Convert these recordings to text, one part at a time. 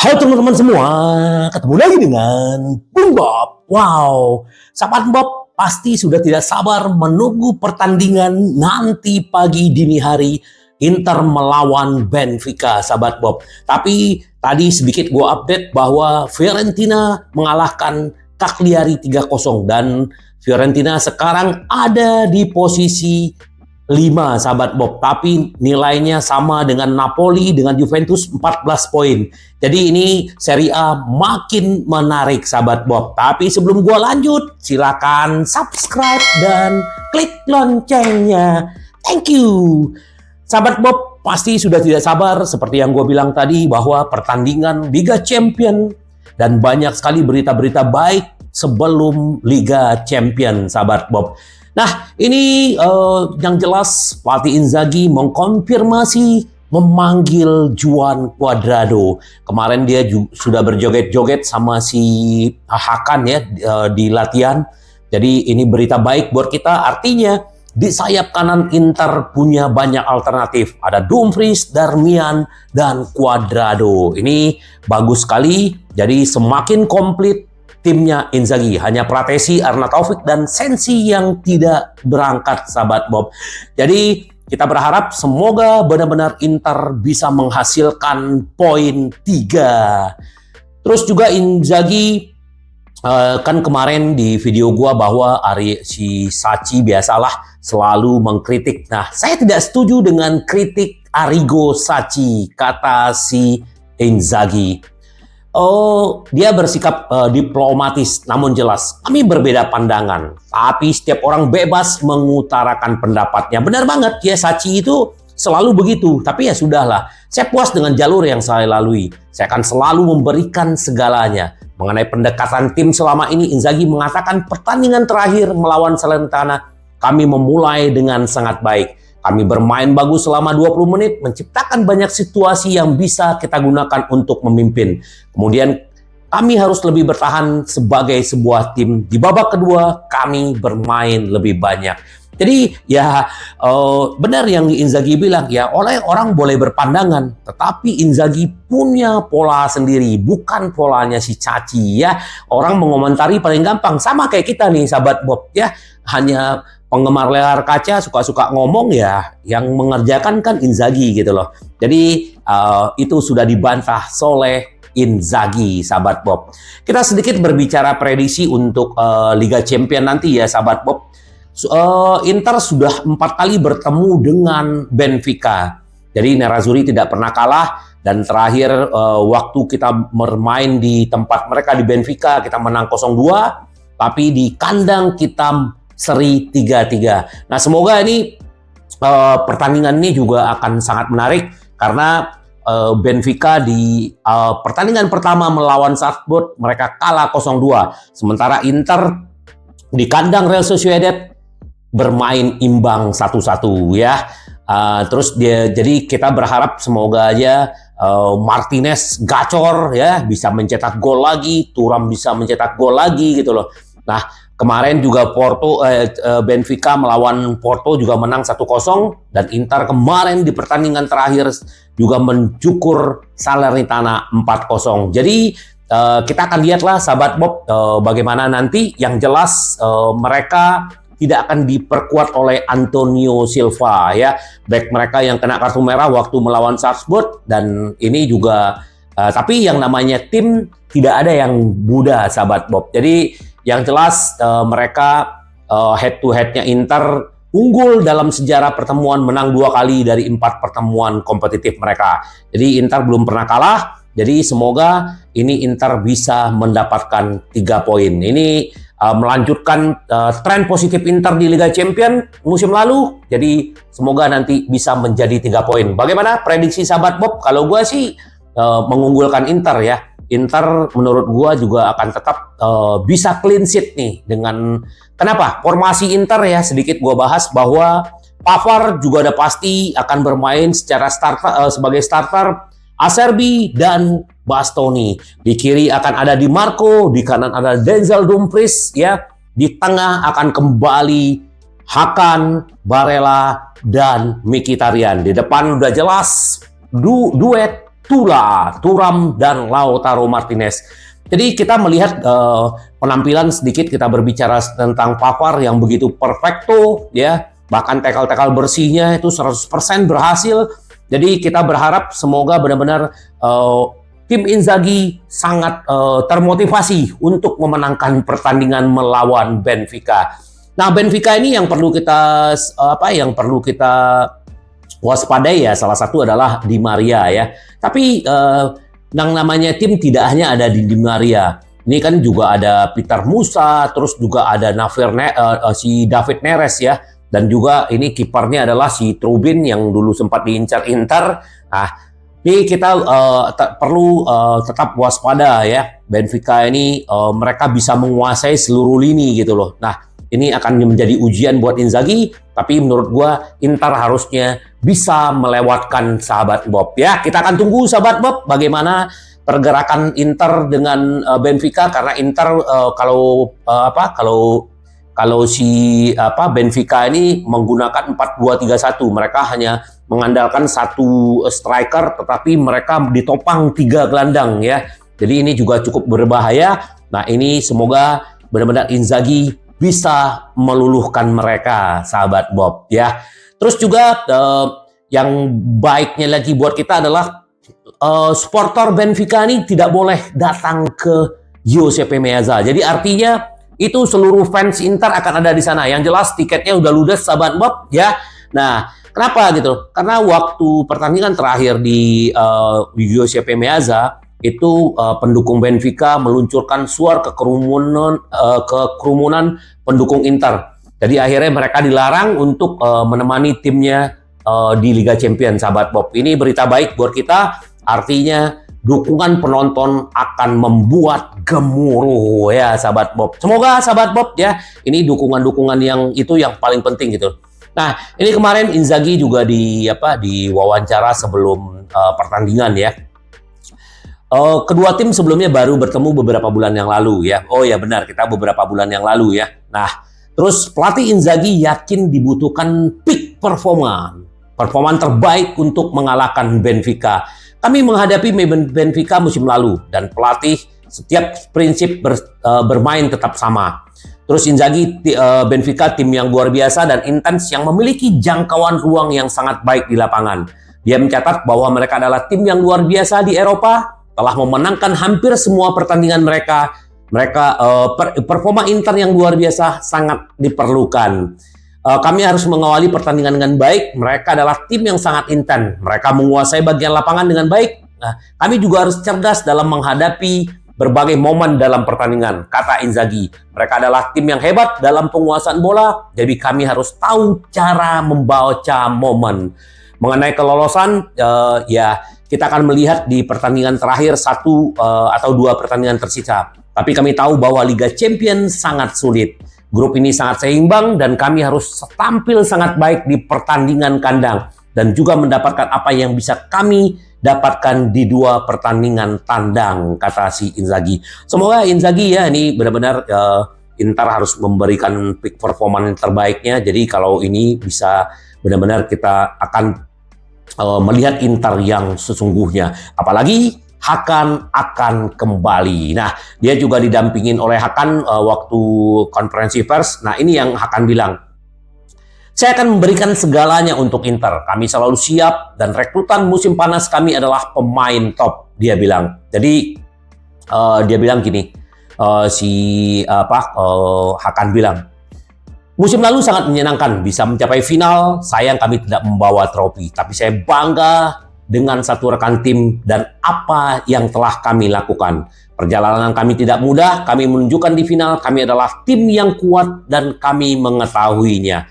Halo teman-teman semua, ketemu lagi dengan Bung Bob. Wow, sahabat Bob pasti sudah tidak sabar menunggu pertandingan nanti pagi dini hari Inter melawan Benfica, sahabat Bob. Tapi tadi sedikit gue update bahwa Fiorentina mengalahkan Cagliari 3-0 dan Fiorentina sekarang ada di posisi 5, sahabat Bob, tapi nilainya sama dengan Napoli, dengan Juventus 14 poin. Jadi ini Serie A makin menarik, sahabat Bob. Tapi sebelum gua lanjut, silakan subscribe dan klik loncengnya. Thank you. Sahabat Bob pasti sudah tidak sabar seperti yang gue bilang tadi bahwa pertandingan Liga Champion dan banyak sekali berita-berita baik sebelum Liga Champion, sahabat Bob. Nah, ini yang jelas pelatih Inzaghi mengkonfirmasi memanggil Juan Cuadrado. Kemarin dia sudah berjoget-joget sama si Hakan ya di latihan. Jadi ini berita baik buat kita. Artinya di sayap kanan Inter punya banyak alternatif. Ada Dumfries, Darmian, dan Cuadrado. Ini bagus sekali. Jadi semakin komplit timnya Inzaghi. Hanya Pratesi, Arna Taufik, dan Sensi yang tidak berangkat, sahabat Bob. Jadi kita berharap semoga benar-benar Inter bisa menghasilkan poin 3. Terus juga Inzaghi kan kemarin di video gua bahwa si Sachi biasalah selalu mengkritik. Nah, saya tidak setuju dengan kritik Arrigo Sacchi, kata si Inzaghi. Dia bersikap diplomatis, namun jelas kami berbeda pandangan. Tapi setiap orang bebas mengutarakan pendapatnya. Benar banget ya, Sacchi itu selalu begitu. Tapi ya sudahlah, saya puas dengan jalur yang saya lalui. Saya akan selalu memberikan segalanya. Mengenai pendekatan tim selama ini, Inzaghi mengatakan pertandingan terakhir melawan Salernitana kami memulai dengan sangat baik. Kami bermain bagus selama 20 menit, menciptakan banyak situasi yang bisa kita gunakan untuk memimpin. Kemudian kami harus lebih bertahan sebagai sebuah tim. Di babak kedua, kami bermain lebih banyak. Jadi ya benar yang Inzaghi bilang, ya oleh orang boleh berpandangan, tetapi Inzaghi punya pola sendiri, bukan polanya si Caci ya. Orang mengomentari paling gampang, sama kayak kita nih sahabat Bob ya, hanya penggemar layar kaca suka-suka ngomong ya, yang mengerjakan kan Inzaghi gitu loh. Jadi itu sudah dibantah oleh Inzaghi, sahabat Bob. Kita sedikit berbicara prediksi untuk Liga Champion nanti ya, sahabat Bob. Inter sudah 4 kali bertemu dengan Benfica. Jadi Nerazzurri tidak pernah kalah. Dan terakhir waktu kita bermain di tempat mereka di Benfica, kita menang 0-2. Tapi di kandang kita seri 3-3. Nah, semoga ini pertandingan ini juga akan sangat menarik karena Benfica di pertandingan pertama melawan Salzburg mereka kalah 0-2. Sementara Inter di kandang Real Sociedad bermain imbang 1-1 ya. Terus jadi kita berharap semoga aja Martinez gacor ya, bisa mencetak gol lagi, Thuram bisa mencetak gol lagi gitu loh. Nah, kemarin juga Benfica melawan Porto juga menang 1-0 dan Inter kemarin di pertandingan terakhir juga mencukur Salernitana 4-0. Jadi kita akan lihatlah sahabat Bob bagaimana nanti. Yang jelas mereka tidak akan diperkuat oleh Antonio Silva ya, back mereka yang kena kartu merah waktu melawan Salzburg. Dan ini juga tapi yang namanya tim tidak ada yang mudah, sahabat Bob. Jadi yang jelas mereka head to headnya Inter unggul dalam sejarah pertemuan, menang 2 kali dari 4 pertemuan kompetitif mereka. Jadi Inter belum pernah kalah. Jadi semoga ini Inter bisa mendapatkan 3 poin. Ini melanjutkan tren positif Inter di Liga Champion musim lalu. Jadi semoga nanti bisa menjadi 3 poin. Bagaimana prediksi sahabat Bob? Kalau gue sih mengunggulkan Inter ya. Inter menurut gua juga akan tetap bisa clean sheet nih dengan kenapa? Formasi Inter ya, sedikit gua bahas bahwa Pavard juga ada pasti akan bermain secara sebagai starter, Acerbi dan Bastoni. Di kiri akan ada Di Marco, di kanan ada Denzel Dumfries ya, di tengah akan kembali Hakan, Barella dan Mkhitaryan. Di depan udah jelas duet Thuram, dan Lautaro Martinez. Jadi kita melihat penampilan sedikit, kita berbicara tentang Pavard yang begitu perfecto, ya, bahkan tackle-tackle bersihnya itu 100% berhasil. Jadi kita berharap semoga benar-benar tim Inzaghi sangat termotivasi untuk memenangkan pertandingan melawan Benfica. Nah, Benfica ini yang perlu kita waspadai ya, salah satu adalah Di Maria ya. Tapi yang namanya tim tidak hanya ada di Maria. Ini kan juga ada Peter Musa, terus juga ada si David Neres ya. Dan juga ini kipernya adalah si Trubin yang dulu sempat diincar Inter. Nah, ini kita perlu tetap waspada ya. Benfica ini mereka bisa menguasai seluruh lini gitu loh. Nah, ini akan menjadi ujian buat Inzaghi, tapi menurut gua Inter harusnya bisa melewatkan sahabat Bob ya. Kita akan tunggu sahabat Bob bagaimana pergerakan Inter dengan Benfica, karena Inter kalau Benfica ini menggunakan 4-2-3-1, mereka hanya mengandalkan satu striker, tetapi mereka ditopang 3 gelandang ya. Jadi ini juga cukup berbahaya. Nah, ini semoga benar-benar Inzaghi bisa meluluhkan mereka, sahabat Bob ya. Terus juga yang baiknya lagi buat kita adalah supporter Benfica ini tidak boleh datang ke Giuseppe Meazza. Jadi artinya itu seluruh fans Inter akan ada di sana. Yang jelas tiketnya udah ludes, sahabat Bob ya. Nah, kenapa gitu? Karena waktu pertandingan terakhir di Giuseppe Meazza itu pendukung Benfica meluncurkan suara kekerumunan pendukung Inter. Jadi akhirnya mereka dilarang untuk menemani timnya di Liga Champions, sahabat Bob. Ini berita baik buat kita, artinya dukungan penonton akan membuat gemuruh ya, sahabat Bob. Semoga sahabat Bob ya, ini dukungan-dukungan yang paling penting gitu. Nah, ini kemarin Inzaghi juga diwawancara sebelum pertandingan ya. Kedua tim sebelumnya baru bertemu beberapa bulan yang lalu ya. Oh ya benar, kita beberapa bulan yang lalu ya. Nah, terus pelatih Inzaghi yakin dibutuhkan peak performa terbaik untuk mengalahkan Benfica. Kami menghadapi Benfica musim lalu dan pelatih setiap prinsip bermain tetap sama. Terus Inzaghi Benfica tim yang luar biasa dan intens yang memiliki jangkauan ruang yang sangat baik di lapangan. Dia mencatat bahwa mereka adalah tim yang luar biasa di Eropa, telah memenangkan hampir semua pertandingan mereka. Performa Inter yang luar biasa sangat diperlukan. Kami harus mengawali pertandingan dengan baik. Mereka adalah tim yang sangat intens. Mereka menguasai bagian lapangan dengan baik. Nah, kami juga harus cerdas dalam menghadapi berbagai momen dalam pertandingan, kata Inzaghi. Mereka adalah tim yang hebat dalam penguasaan bola, jadi kami harus tahu cara membaca momen. Mengenai kelolosan, kita akan melihat di pertandingan terakhir 1 atau 2 pertandingan tersisa. Tapi kami tahu bahwa Liga Champions sangat sulit. Grup ini sangat seimbang dan kami harus tampil sangat baik di pertandingan kandang dan juga mendapatkan apa yang bisa kami dapatkan di 2 pertandingan tandang, kata si Inzaghi. Semoga Inzaghi ya ini benar-benar Inter harus memberikan peak performance terbaiknya. Jadi kalau ini bisa benar-benar kita akan melihat Inter yang sesungguhnya. Apalagi Hakan akan kembali. Nah, dia juga didampingin oleh Hakan waktu konferensi pers. Nah, ini yang Hakan bilang. Saya akan memberikan segalanya untuk Inter. Kami selalu siap dan rekrutan musim panas kami adalah pemain top, dia bilang. Jadi dia bilang gini, Hakan bilang, musim lalu sangat menyenangkan bisa mencapai final. Sayang kami tidak membawa trofi, tapi saya bangga dengan satu rekan tim dan apa yang telah kami lakukan. Perjalanan kami tidak mudah, kami menunjukkan di final kami adalah tim yang kuat dan kami mengetahuinya.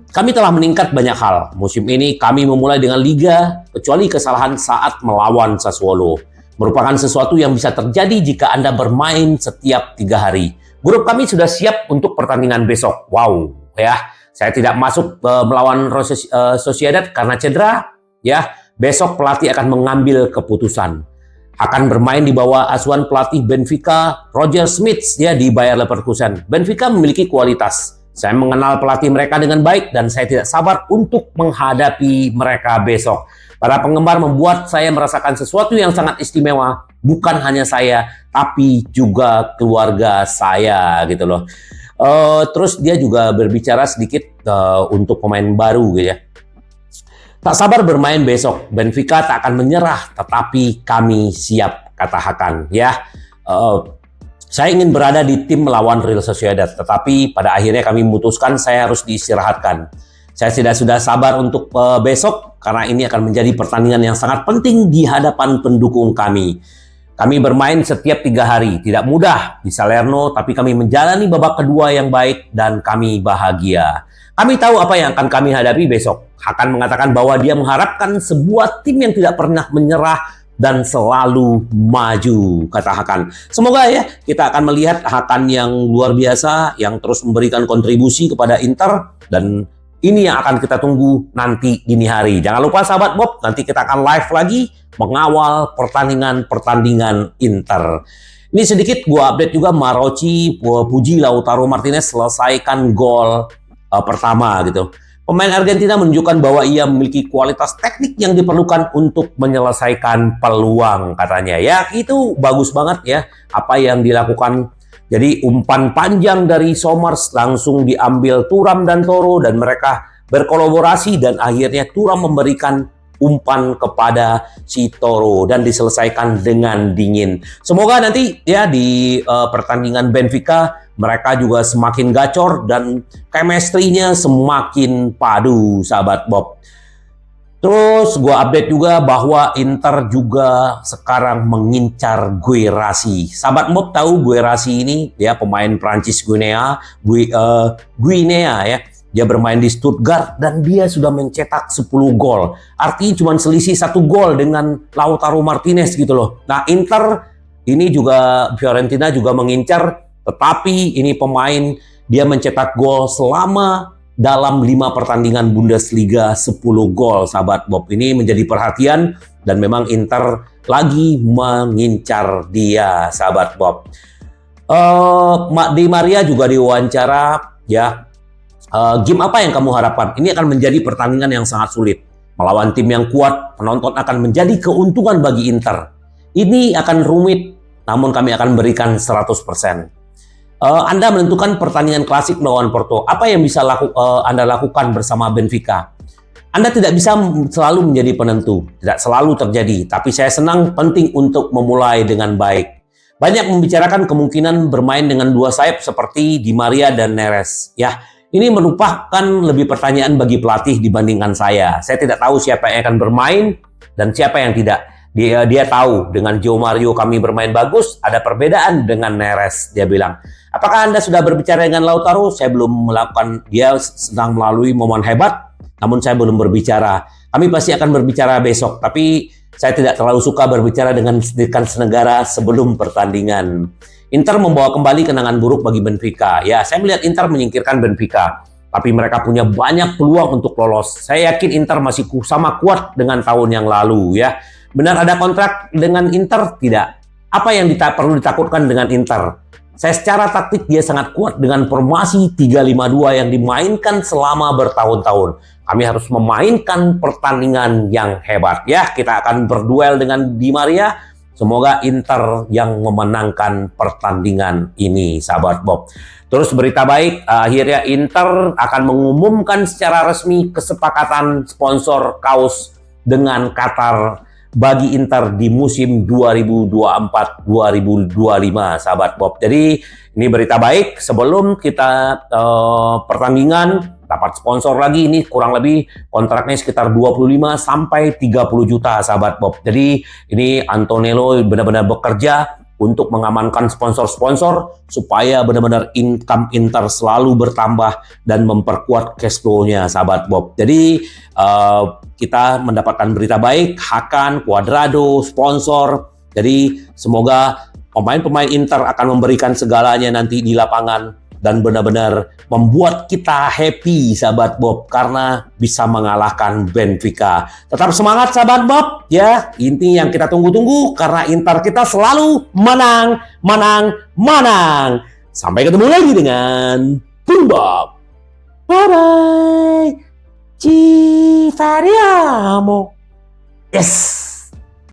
Kami telah meningkat banyak hal. Musim ini kami memulai dengan liga, kecuali kesalahan saat melawan Sassuolo. Merupakan sesuatu yang bisa terjadi jika Anda bermain setiap 3 hari. Grup kami sudah siap untuk pertandingan besok. Wow, ya. Saya tidak masuk melawan Sociedad karena cedera. Ya, besok pelatih akan mengambil keputusan. Akan bermain di bawah asuhan pelatih Benfica, Roger Smith, ya, di Bayer Leverkusen. Benfica memiliki kualitas. Saya mengenal pelatih mereka dengan baik dan saya tidak sabar untuk menghadapi mereka besok. Para penggemar membuat saya merasakan sesuatu yang sangat istimewa, bukan hanya saya, tapi juga keluarga saya gitu loh. Terus dia juga berbicara sedikit untuk pemain baru gitu ya. Tak sabar bermain besok. Benfica tak akan menyerah, tetapi kami siap, kata Hakan. Ya, saya ingin berada di tim melawan Real Sociedad, tetapi pada akhirnya kami memutuskan saya harus diistirahatkan. Saya sudah sabar untuk besok, karena ini akan menjadi pertandingan yang sangat penting di hadapan pendukung kami. Kami bermain setiap 3 hari, tidak mudah di Salerno, tapi kami menjalani babak kedua yang baik dan kami bahagia. Kami tahu apa yang akan kami hadapi besok. Hakan mengatakan bahwa dia mengharapkan sebuah tim yang tidak pernah menyerah dan selalu maju, kata Hakan. Semoga ya kita akan melihat Hakan yang luar biasa, yang terus memberikan kontribusi kepada Inter, dan ini yang akan kita tunggu nanti dini hari. Jangan lupa sahabat Bob, nanti kita akan live lagi mengawal pertandingan Inter. Ini sedikit gua update juga, Marochi puji Lautaro Martinez selesaikan gol pertama gitu. Pemain Argentina menunjukkan bahwa ia memiliki kualitas teknik yang diperlukan untuk menyelesaikan peluang, katanya. Ya, itu bagus banget ya apa yang dilakukan. Jadi umpan panjang dari Somers langsung diambil Thuram dan Toro, dan mereka berkolaborasi dan akhirnya Thuram memberikan umpan kepada si Toro dan diselesaikan dengan dingin. Semoga nanti ya di pertandingan Benfica mereka juga semakin gacor dan chemistry-nya semakin padu, sahabat Bob. Terus gue update juga bahwa Inter juga sekarang mengincar Guirassy. Sahabat Bob tahu Guirassy ini ya pemain Prancis Guinea ya. Dia bermain di Stuttgart dan dia sudah mencetak 10 gol. Artinya cuma selisih 1 gol dengan Lautaro Martinez gitu loh. Nah, Inter ini juga Fiorentina juga mengincar, tetapi ini pemain dia mencetak gol selama dalam 5 pertandingan Bundesliga 10 gol, sahabat Bob. Ini menjadi perhatian dan memang Inter lagi mengincar dia, sahabat Bob. Di Maria juga diwawancara ya. Game apa yang kamu harapkan? Ini akan menjadi pertandingan yang sangat sulit. Melawan tim yang kuat, penonton akan menjadi keuntungan bagi Inter. Ini akan rumit, namun kami akan berikan 100%. Anda menentukan pertandingan klasik melawan Porto. Apa yang bisa Anda lakukan bersama Benfica? Anda tidak bisa selalu menjadi penentu. Tidak selalu terjadi. Tapi saya senang, penting untuk memulai dengan baik. Banyak membicarakan kemungkinan bermain dengan 2 sayap seperti Di Maria dan Neres. Ya, ini merupakan lebih pertanyaan bagi pelatih dibandingkan saya. Saya tidak tahu siapa yang akan bermain dan siapa yang tidak. Dia tahu dengan Joe Mario kami bermain bagus, ada perbedaan dengan Neres, dia bilang. Apakah Anda sudah berbicara dengan Lautaro? Saya belum melakukan, dia sedang melalui momen hebat, namun saya belum berbicara. Kami pasti akan berbicara besok, tapi saya tidak terlalu suka berbicara dengan senegara sebelum pertandingan. Inter membawa kembali kenangan buruk bagi Benfica. Ya, saya melihat Inter menyingkirkan Benfica, tapi mereka punya banyak peluang untuk lolos. Saya yakin Inter masih sama kuat dengan tahun yang lalu ya. Benar ada kontrak dengan Inter? Tidak. Apa yang perlu ditakutkan dengan Inter? Saya secara taktik dia sangat kuat dengan formasi 3-5-2 yang dimainkan selama bertahun-tahun. Kami harus memainkan pertandingan yang hebat ya. Kita akan berduel dengan Di Maria. Semoga Inter yang memenangkan pertandingan ini, sahabat Bob. Terus berita baik, akhirnya Inter akan mengumumkan secara resmi kesepakatan sponsor kaos dengan Qatar bagi Inter di musim 2024-2025, sahabat Bob. Jadi ini berita baik, sebelum kita pertandingan dapat sponsor lagi, ini kurang lebih kontraknya sekitar 25 sampai 30 juta, sahabat Bob. Jadi ini Antonello benar-benar bekerja untuk mengamankan sponsor-sponsor supaya benar-benar income Inter selalu bertambah dan memperkuat cash flow-nya, sahabat Bob. Jadi kita mendapatkan berita baik, Hakan, Cuadrado, sponsor. Jadi semoga pemain-pemain Inter akan memberikan segalanya nanti di lapangan dan benar-benar membuat kita happy, sahabat Bob, karena bisa mengalahkan Benfica. Tetap semangat, sahabat Bob, ya. Ini yang kita tunggu-tunggu karena Inter kita selalu menang, menang, menang. Sampai ketemu lagi dengan Bung Bob. Bye-bye. Ci variamo. Yes.